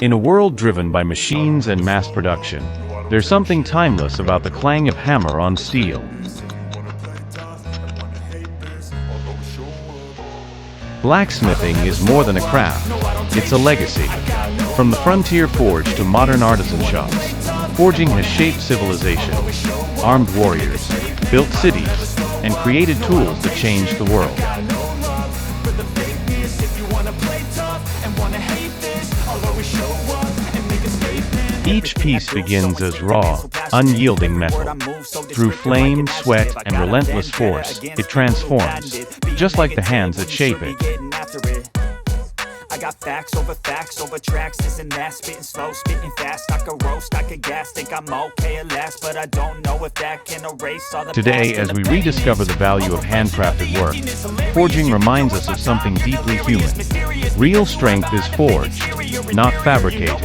In a world driven by machines and mass production, there's something timeless about the clang of hammer on steel. Blacksmithing is more than a craft, it's a legacy. From the frontier forge to modern artisan shops, forging has shaped civilization, armed warriors, built cities, and created tools that changed the world. Each piece begins as raw, unyielding metal. Through flame, sweat, and relentless force, it transforms, just like the hands that shape it. I got facts over tracks, isn't that spitting slow, spitting fast, I could roast, I could gas, think I'm okay at last, but I don't know if that can erase all the Today, as we rediscover the value of handcrafted work, forging reminds us of something deeply human. Real strength is forged, not fabricated.